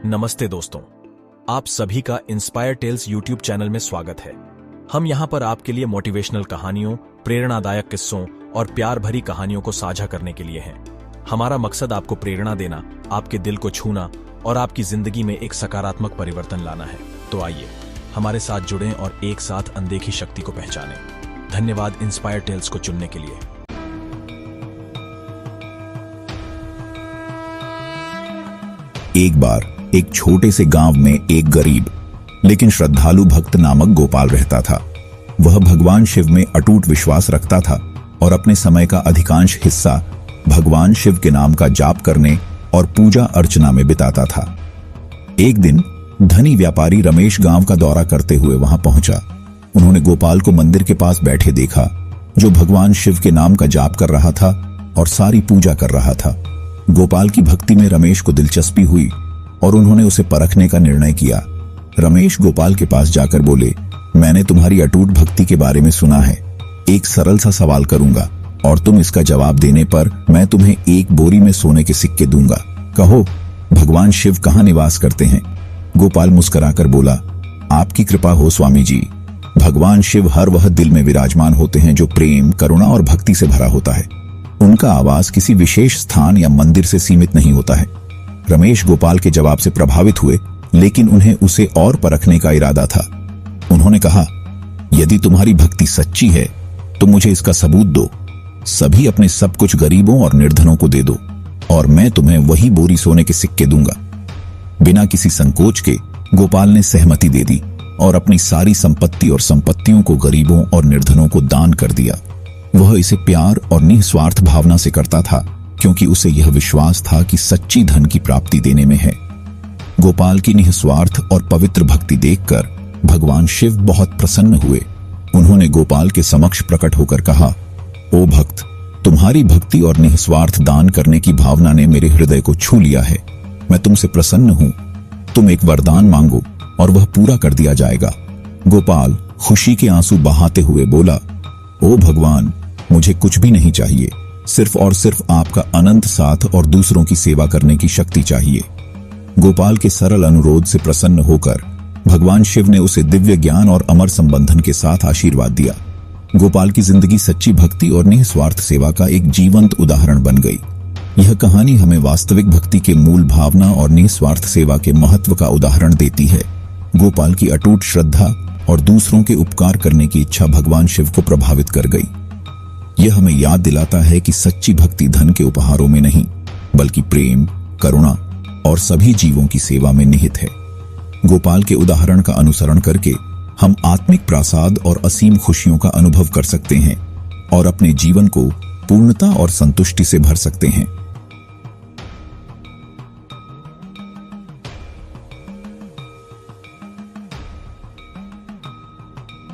नमस्ते दोस्तों, आप सभी का इंस्पायर टेल्स यूट्यूब चैनल में स्वागत है। हम यहाँ पर आपके लिए मोटिवेशनल कहानियों, प्रेरणादायक किस्सों और प्यार भरी कहानियों को साझा करने के लिए हैं। हमारा मकसद आपको प्रेरणा देना, आपके दिल को छूना और आपकी जिंदगी में एक सकारात्मक परिवर्तन लाना है। तो आइए हमारे साथ जुड़ें और एक साथ अनदेखी शक्ति को पहचानें। धन्यवाद इंस्पायर टेल्स को चुनने के लिए। एक बार एक छोटे से गांव में एक गरीब लेकिन श्रद्धालु भक्त नामक गोपाल रहता था। वह भगवान शिव में अटूट विश्वास रखता था और अपने समय का अधिकांश हिस्सा भगवान शिव के नाम का जाप करने और पूजा अर्चना में बिताता था। एक दिन धनी व्यापारी रमेश गांव का दौरा करते हुए वहां पहुंचा। उन्होंने गोपाल को मंदिर के पास बैठे देखा, जो भगवान शिव के नाम का जाप कर रहा था और सारी पूजा कर रहा था। गोपाल की भक्ति में रमेश को दिलचस्पी हुई और उन्होंने उसे परखने का निर्णय किया। रमेश गोपाल के पास जाकर बोले, मैंने तुम्हारी अटूट भक्ति के बारे में सुना है। एक सरल सा सवाल करूंगा और तुम इसका जवाब देने पर मैं तुम्हें एक बोरी में सोने के सिक्के दूंगा। कहो, भगवान शिव कहाँ निवास करते हैं? गोपाल मुस्कुराकर बोला, आपकी कृपा हो स्वामी जी। भगवान शिव हर वह दिल में विराजमान होते हैं जो प्रेम, करुणा और भक्ति से भरा होता है। उनका आवास किसी विशेष स्थान या मंदिर से सीमित नहीं होता है। रमेश गोपाल के जवाब से प्रभावित हुए, लेकिन उन्हें उसे और परखने का इरादा था। उन्होंने कहा, यदि तुम्हारी भक्ति सच्ची है तो मुझे इसका सबूत दो। सभी अपने सब कुछ गरीबों और निर्धनों को दे दो और मैं तुम्हें वही बोरी सोने के सिक्के दूंगा। बिना किसी संकोच के गोपाल ने सहमति दे दी और अपनी सारी संपत्ति और संपत्तियों को गरीबों और निर्धनों को दान कर दिया। वह इसे प्यार और निस्वार्थ भावना से करता था, क्योंकि उसे यह विश्वास था कि सच्ची धन की प्राप्ति देने में है। गोपाल की निस्वार्थ और पवित्र भक्ति देखकर भगवान शिव बहुत प्रसन्न हुए। उन्होंने गोपाल के समक्ष प्रकट होकर कहा, ओ भक्त, तुम्हारी भक्ति और निस्वार्थ दान करने की भावना ने मेरे हृदय को छू लिया है। मैं तुमसे प्रसन्न हूं। तुम एक वरदान मांगो और वह पूरा कर दिया जाएगा। गोपाल खुशी के आंसू बहाते हुए बोला, ओ भगवान, मुझे कुछ भी नहीं चाहिए, सिर्फ और सिर्फ आपका अनंत साथ और दूसरों की सेवा करने की शक्ति चाहिए। गोपाल के सरल अनुरोध से प्रसन्न होकर भगवान शिव ने उसे दिव्य ज्ञान और अमर संबंधन के साथ आशीर्वाद दिया। गोपाल की जिंदगी सच्ची भक्ति और निस्वार्थ सेवा का एक जीवंत उदाहरण बन गई। यह कहानी हमें वास्तविक भक्ति के मूल भावना और निस्वार्थ सेवा के महत्व का उदाहरण देती है। गोपाल की अटूट श्रद्धा और दूसरों के उपकार करने की इच्छा भगवान शिव को प्रभावित कर गई। यह हमें याद दिलाता है कि सच्ची भक्ति धन के उपहारों में नहीं, बल्कि प्रेम, करुणा और सभी जीवों की सेवा में निहित है। गोपाल के उदाहरण का अनुसरण करके हम आत्मिक प्रसाद और असीम खुशियों का अनुभव कर सकते हैं और अपने जीवन को पूर्णता और संतुष्टि से भर सकते हैं।